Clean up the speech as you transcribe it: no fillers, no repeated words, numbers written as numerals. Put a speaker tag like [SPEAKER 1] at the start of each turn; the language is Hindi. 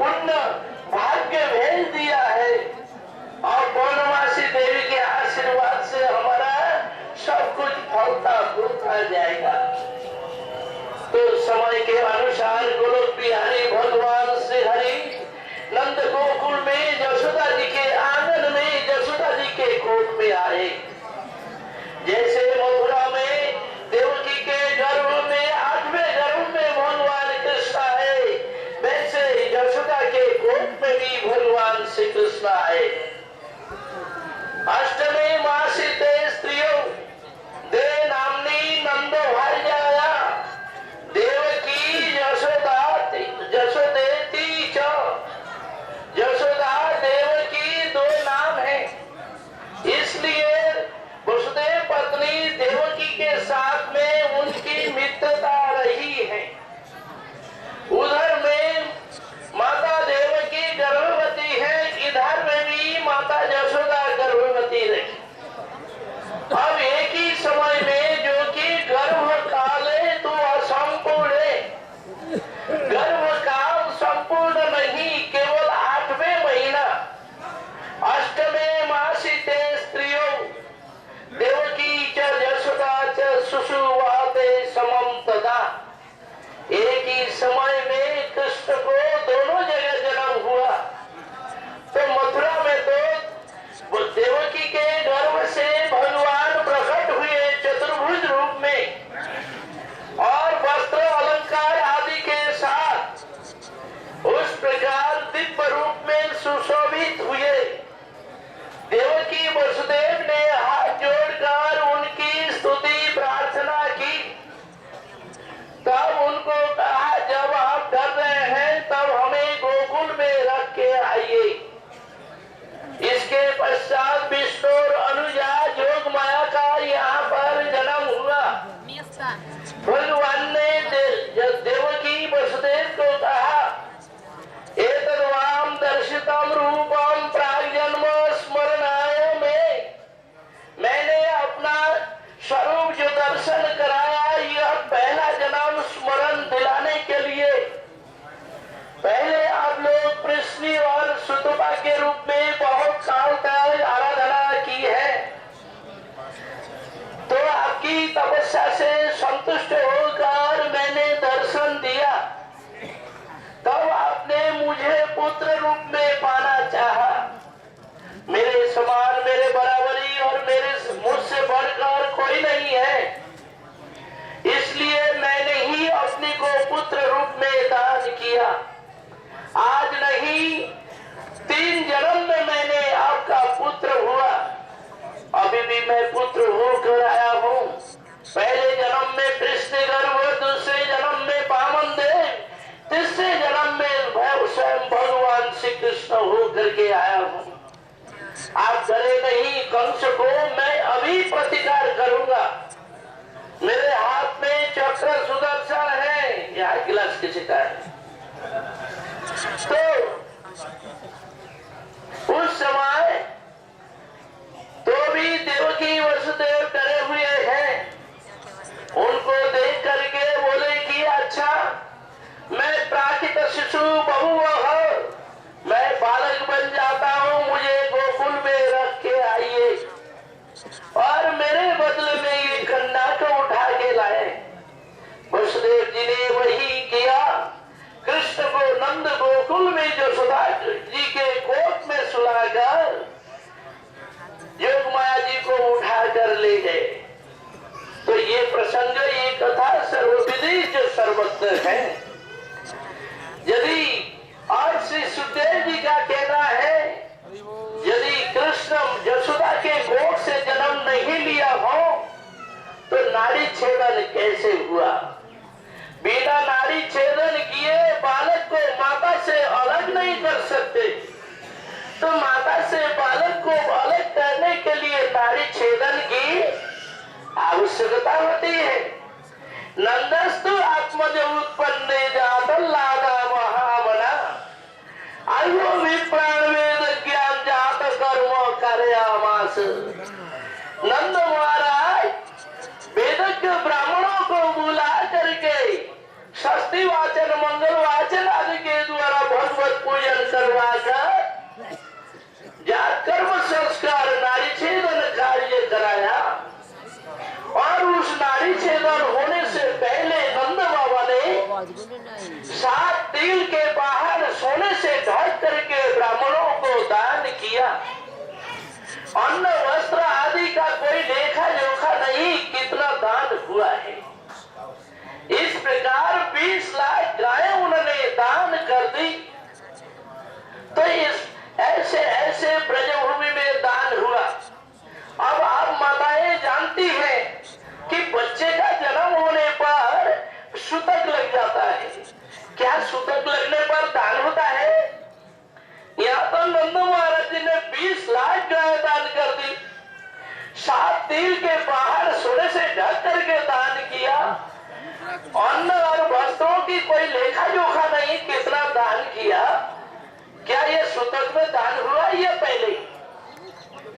[SPEAKER 1] पुण्य भाग्य भेज दिया है और पौर्णमासी देवी के आशीर्वाद से हमारा सब कुछ फलता फूलता जाएगा। तो समय के अनुसार गोलोक बिहारी भगवान श्री हरि नंद गोकुल में यशोदा जी के आंगन में यशोदा जी के कोख में आए। जैसे मथुरा में देवकी के गर्भ में 8वें गर्भ में भगवान कृष्ण आए, वैसे यशोदा के कोख में भी भगवान श्री कृष्ण आए। अष्टमी मासी ते स्त्रियों दे नामनी नंद भार्याया देवकी यशोदा यशोदेती च। यशोदा देवकी दो नाम है, इसलिए वसुदेव पत्नी देवकी के साथ में उनकी मित्रता रही है। उधर में माता देवकी गर्भवती है, इधर में भी माता यशोदा गर्भवती रही। अब एक ही समय में जो कि गर्भ काल है तो असंपूर्ण है, गर्भ काल संपूर्ण नहीं, केवल 8वें महीना अष्टमे मासी ते स्त्रियों देवकी च यशोदा च सुषुवाते समम तदा। एक ही समय में कृष्ण को दोनों जगह जन्म हुआ। तो मथुरा में तो देवकी के गर्भ से भगवान प्रकट हुए चतुर्भुज रूप में और वस्त्र अलंकार आदि के साथ उस प्रकार दिव्य रूप में सुशोभित हुए। देवकी वसुदेव ने हाथ जोड़कर उनकी स्तुति प्रार्थना की। तब उनको कहा, जब आप डर रहे हैं तब हमें गोकुल में रख के आइए। इसके पश्चात विष्णु और अनुजा योग माया का यहाँ पर जन्म हुआ। भगवान ने देवकी वसुदेव को कहा, एतद्वाम दर्शितम रूपम प्राग्जन्म स्मरणाय में, मैंने अपना स्वरूप जो दर्शन कराया यह पहला जन्म स्मरण दिलाने के लिए। पहले आप लोग पृथ्वी और सुतपा के रूप में बहुत काल तक आराधना की है, तो आपकी तपस्या से संतुष्ट होकर मैंने दर्शन दिया। तब आपने मुझे पुत्र रूप में पाना चाहा। मेरे समान, मेरे बराबरी और मेरे मुझसे बढ़कर कोई नहीं है, इसलिए मैंने ही अपने को पुत्र रूप में दान किया। आज नहीं 3 जन्म में मैंने आपका पुत्र हुआ। अभी भी मैं पुत्र होकर आया हूँ। पहले जन्म में कृष्ण गर्भ, दूसरे जन्म में वामन देव, तीसरे जन्म में स्वयं भगवान श्री कृष्ण होकर के आया हूँ। आप डरे नहीं, कंस को मैं अभी प्रतिकार करूंगा। मेरे हाथ में चक्र सुदर्शन है। यहाँ गिलास किसी का है। तो उस समय तो भी देवकी वसुदेव डरे हुए हैं। उनको देख करके बोले कि अच्छा, मैं प्राकृत शिशु बहुवह, मैं बालक बन जाता हूँ, मुझे गोकुल में रख के आइए। और मेरे बदले में ये खंडा को उठा के लाए। वसुदेव जी ने वही किया। कृष्ण को नंद गोकुल में यशोदा जी के कोख में सुलाकर योग माया जी को उठा कर ले गए। तो ये प्रसंग, ये कथा सर्वविदित जो सर्वत्र है। यदि और श्री सुखदेव जी का कहना है, यदि कृष्ण यशोदा के कोख से जन्म नहीं लिया हो तो नाड़ी छेदन कैसे हुआ? बिना नाड़ी छेदन किए बालक को माता से अलग नहीं कर सकते, तो माता से बालक को अलग करने के लिए नाड़ी छेदन की आवश्यकता होती है। नंदस्तु आत्मज उत्पन्न जात लादा महावना आयु विप्राण वेद ज्ञान जात कर्म कार्यामास। नंद महाराज वेदज्ञ ब्राह्मणों को बुला करके षष्ठी वाचन, मंगल वाचन आदि के द्वारा भगवत पूजन 7 तिल के बाहर सोने से ढक करके ब्राह्मणों को दान किया। अन्न वस्त्र आदि का कोई लेखा जोखा नहीं, कितना दान हुआ है। इस प्रकार 20 लाख गायें उन्होंने दान कर दी। तो इस ऐसे ऐसे ब्रजभूमि में दान हुआ। अब आप माताएं जानती हैं कि बच्चे का जन्म होने पर सूतक लग जाता है। क्या सूतक लगने पर दान होता है? यहाँ तो नंदू महाराज जी ने 20 लाख गाय दान कर दी, 7 तिल के बाहर सोने से ढक करके दान किया। अन्न और वस्त्रों की कोई लेखा जोखा नहीं, कितना दान किया। क्या ये सूतक में दान हुआ या पहले?